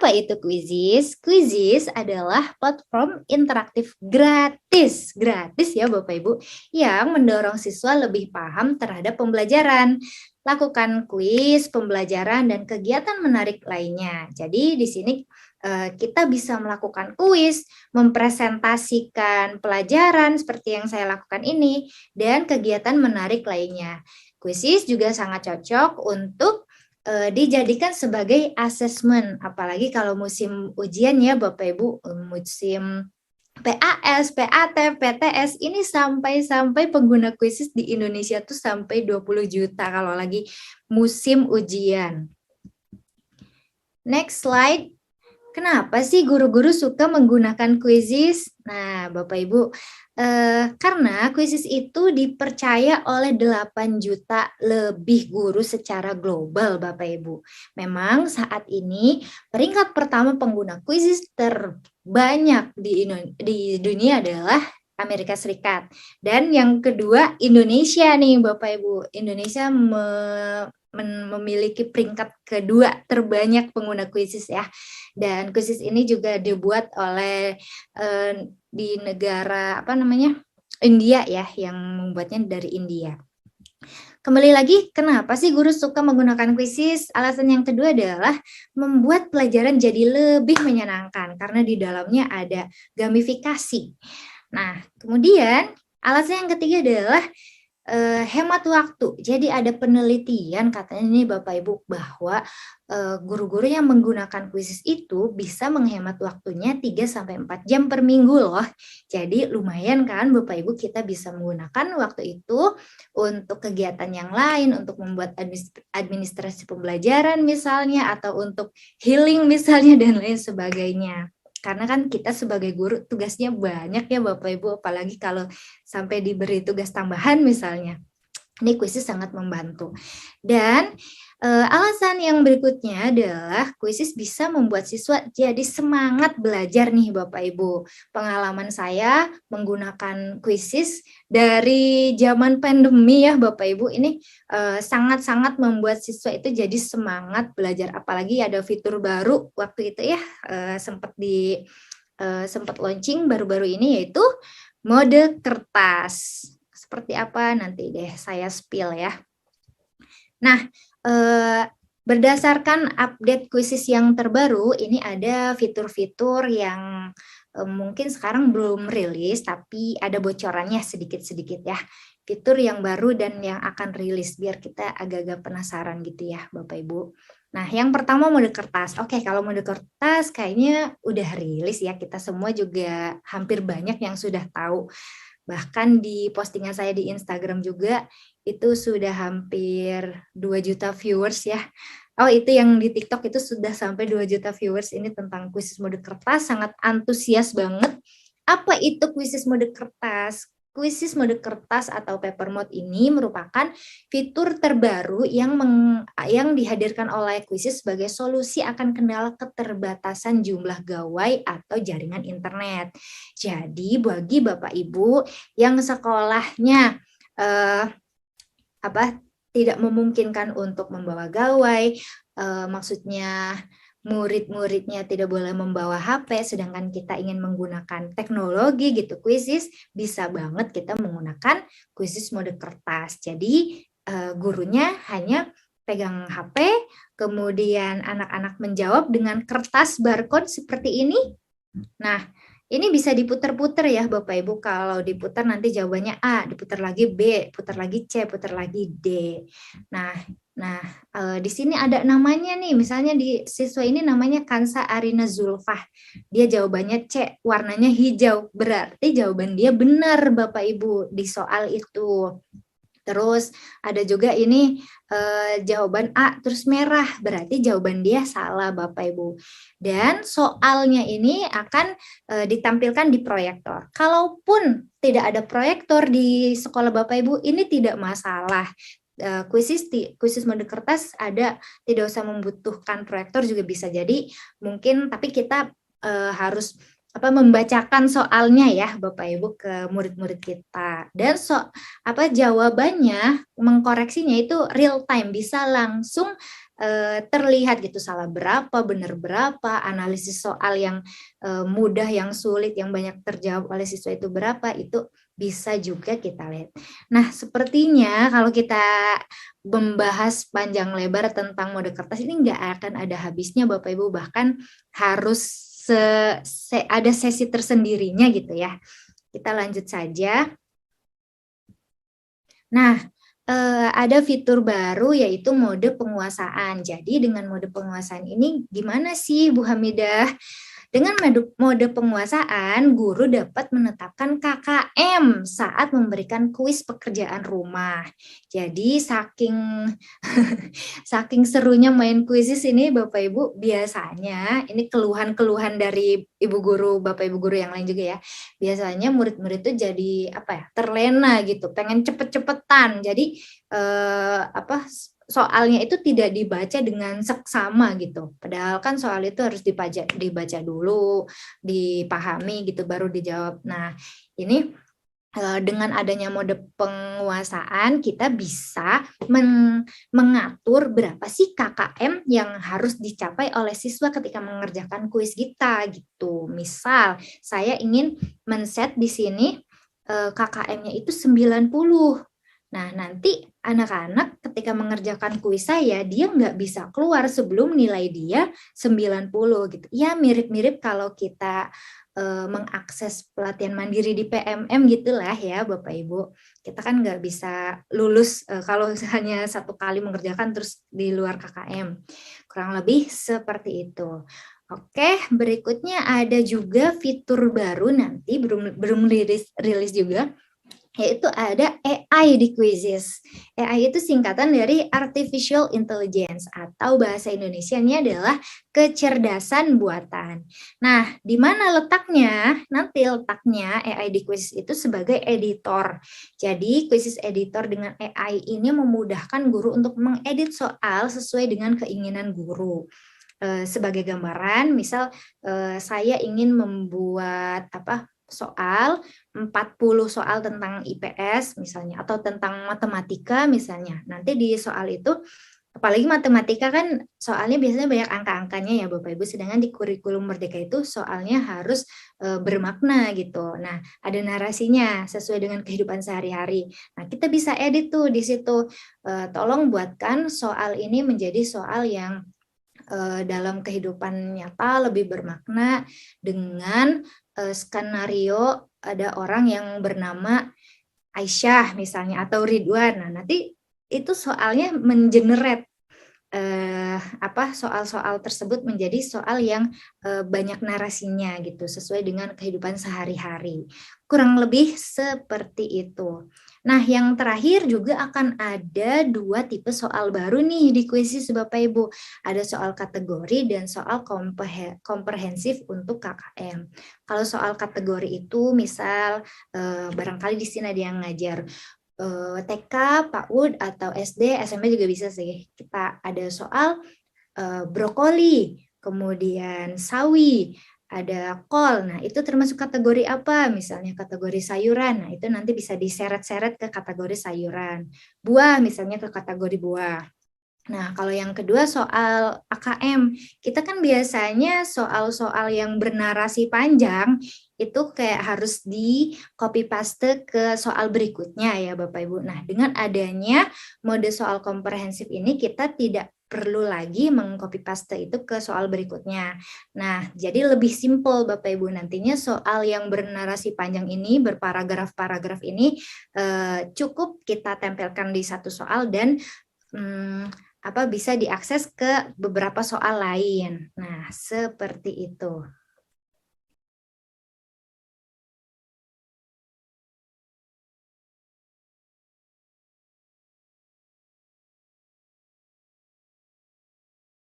Apa itu Quizizz? Quizizz adalah platform interaktif gratis ya Bapak Ibu, yang mendorong siswa lebih paham terhadap pembelajaran. Lakukan kuis, pembelajaran, dan kegiatan menarik lainnya. Jadi di sini kita bisa melakukan kuis, mempresentasikan pelajaran seperti yang saya lakukan ini, dan kegiatan menarik lainnya. Quizizz juga sangat cocok untuk dijadikan sebagai asesmen, apalagi kalau musim ujian ya Bapak Ibu, musim PAS, PAT, PTS ini sampai pengguna Quizizz di Indonesia tuh sampai 20 juta kalau lagi musim ujian. Next slide. Kenapa sih guru-guru suka menggunakan Quizizz? Nah, Bapak Ibu, karena Quizizz itu dipercaya oleh 8 juta lebih guru secara global, Bapak Ibu. Memang saat ini peringkat pertama pengguna Quizizz terbanyak di dunia adalah Amerika Serikat. Dan yang kedua Indonesia nih, Bapak Ibu. Indonesia memiliki peringkat kedua terbanyak pengguna Quizizz ya. Dan Quizizz ini juga dibuat oleh di negara India ya, yang membuatnya dari India. Kembali lagi, kenapa sih guru suka menggunakan Quizizz? Alasan yang kedua adalah membuat pelajaran jadi lebih menyenangkan karena di dalamnya ada gamifikasi. Nah, kemudian alasan yang ketiga adalah hemat waktu. Jadi ada penelitian katanya nih Bapak Ibu bahwa guru-guru yang menggunakan Quizizz itu bisa menghemat waktunya 3-4 jam per minggu loh. Jadi lumayan kan Bapak Ibu, kita bisa menggunakan waktu itu untuk kegiatan yang lain, untuk membuat administrasi pembelajaran misalnya, atau untuk healing misalnya dan lain sebagainya. Karena kan kita sebagai guru tugasnya banyak ya Bapak Ibu, apalagi kalau sampai diberi tugas tambahan misalnya. Ini Quizizz sangat membantu. Dan alasan yang berikutnya adalah Quizizz bisa membuat siswa jadi semangat belajar nih Bapak Ibu. Pengalaman saya menggunakan Quizizz dari zaman pandemi ya Bapak Ibu, ini sangat-sangat membuat siswa itu jadi semangat belajar, apalagi ada fitur baru waktu itu ya, sempat launching baru-baru ini, yaitu mode kertas. Seperti apa nanti deh saya spill ya. Nah, berdasarkan update Quizizz yang terbaru, ini ada fitur-fitur yang mungkin sekarang belum rilis, tapi ada bocorannya sedikit-sedikit ya. Fitur yang baru dan yang akan rilis, biar kita agak-agak penasaran gitu ya Bapak Ibu. Nah, yang pertama mode kertas. Oke, kalau mode kertas kayaknya udah rilis ya, kita semua juga hampir banyak yang sudah tahu. Bahkan di postingan saya di Instagram juga, itu sudah hampir 2 juta viewers ya. Oh, itu yang di TikTok itu sudah sampai 2 juta viewers ini tentang Quizizz mode kertas, sangat antusias banget. Apa itu Quizizz mode kertas? Quizizz mode kertas atau paper mode ini merupakan fitur terbaru yang dihadirkan oleh Quizizz sebagai solusi akan kendala keterbatasan jumlah gawai atau jaringan internet. Jadi bagi Bapak Ibu yang sekolahnya tidak memungkinkan untuk membawa gawai, maksudnya murid-muridnya tidak boleh membawa HP, sedangkan kita ingin menggunakan teknologi gitu, Quizizz, bisa banget kita menggunakan Quizizz mode kertas. Jadi gurunya hanya pegang HP, kemudian anak-anak menjawab dengan kertas barcode seperti ini. Nah, ini bisa diputar-putar ya Bapak Ibu, kalau diputar nanti jawabannya A, diputar lagi B, putar lagi C, putar lagi D. Nah, di sini ada namanya nih, misalnya di siswa ini namanya Kansa Arina Zulfah. Dia jawabannya C, warnanya hijau, berarti jawaban dia benar Bapak Ibu di soal itu. Terus ada juga ini jawaban A terus merah, berarti jawaban dia salah Bapak Ibu. Dan soalnya ini akan ditampilkan di proyektor. Kalaupun tidak ada proyektor di sekolah Bapak Ibu, ini tidak masalah. Quizizz mode kertas ada, tidak usah membutuhkan proyektor juga bisa. Jadi mungkin, tapi kita harus membacakan soalnya ya Bapak Ibu ke murid-murid kita, dan jawabannya mengkoreksinya itu real time, bisa langsung terlihat gitu salah berapa, benar berapa, analisis soal yang, mudah, yang sulit, yang banyak terjawab oleh siswa itu berapa, itu bisa juga kita lihat. Nah, sepertinya kalau kita membahas panjang lebar tentang mode kertas ini nggak akan ada habisnya Bapak Ibu, bahkan harus ada sesi tersendirinya gitu ya. Kita lanjut saja. Nah, ada fitur baru yaitu mode penguasaan. Jadi dengan mode penguasaan ini gimana sih Bu Hamidah? Dengan mode penguasaan, guru dapat menetapkan KKM saat memberikan kuis pekerjaan rumah. Jadi saking saking serunya main kuisis ini Bapak Ibu, biasanya ini keluhan-keluhan dari ibu guru, Bapak Ibu guru yang lain juga ya. Biasanya murid-murid itu jadi apa ya, terlena gitu, pengen cepet-cepetan. Jadi soalnya itu tidak dibaca dengan seksama gitu. Padahal kan soal itu harus dibaca dulu, dipahami gitu baru dijawab. Nah, ini dengan adanya mode penguasaan kita bisa mengatur berapa sih KKM yang harus dicapai oleh siswa ketika mengerjakan kuis kita gitu. Misal saya ingin men-set di sini KKM-nya itu 90. Nah, nanti anak-anak ketika mengerjakan kuis saya, dia nggak bisa keluar sebelum nilai dia 90 gitu. Ya mirip-mirip kalau kita mengakses pelatihan mandiri di PMM gitulah ya Bapak Ibu. Kita kan nggak bisa lulus kalau hanya satu kali mengerjakan terus di luar KKM. Kurang lebih seperti itu. Oke, berikutnya ada juga fitur baru nanti belum rilis juga, yaitu ada AI di Quizzes. AI itu singkatan dari Artificial Intelligence atau bahasa Indonesianya adalah kecerdasan buatan. Nah, di mana letaknya? Nanti letaknya AI di Quizzes itu sebagai editor. Jadi, Quizzes editor dengan AI ini memudahkan guru untuk mengedit soal sesuai dengan keinginan guru. Sebagai gambaran, misal saya ingin membuat soal 40 soal tentang IPS misalnya atau tentang matematika misalnya. Nanti di soal itu apalagi matematika kan soalnya biasanya banyak angka-angkanya ya Bapak Ibu, sedangkan di kurikulum Merdeka itu soalnya harus bermakna gitu. Nah, ada narasinya sesuai dengan kehidupan sehari-hari. Nah, kita bisa edit tuh di situ. Tolong buatkan soal ini menjadi soal yang dalam kehidupan nyata lebih bermakna dengan skenario ada orang yang bernama Aisyah misalnya atau Ridwan. Nah, nanti itu soalnya mengenerate soal-soal tersebut menjadi soal yang banyak narasinya gitu sesuai dengan kehidupan sehari-hari. Kurang lebih seperti itu. Nah, yang terakhir juga akan ada 2 tipe soal baru nih di kuisis Bapak Ibu. Ada soal kategori dan soal komprehensif untuk KKM. Kalau soal kategori itu misal barangkali di sini ada yang ngajar TK, PAUD atau SD, SMP juga bisa sih. Kita ada soal brokoli, kemudian sawi, ada kol. Nah, itu termasuk kategori apa? Misalnya kategori sayuran. Nah, itu nanti bisa diseret-seret ke kategori sayuran. Buah misalnya ke kategori buah. Nah, kalau yang kedua soal AKM, kita kan biasanya soal-soal yang bernarasi panjang itu kayak harus di copy paste ke soal berikutnya ya Bapak Ibu. Nah, dengan adanya mode soal komprehensif ini kita tidak perlu lagi mengcopy paste itu ke soal berikutnya. Nah, jadi lebih simpel Bapak Ibu, nantinya soal yang bernarasi panjang ini, berparagraf-paragraf ini cukup kita tempelkan di satu soal dan bisa diakses ke beberapa soal lain. Nah, seperti itu.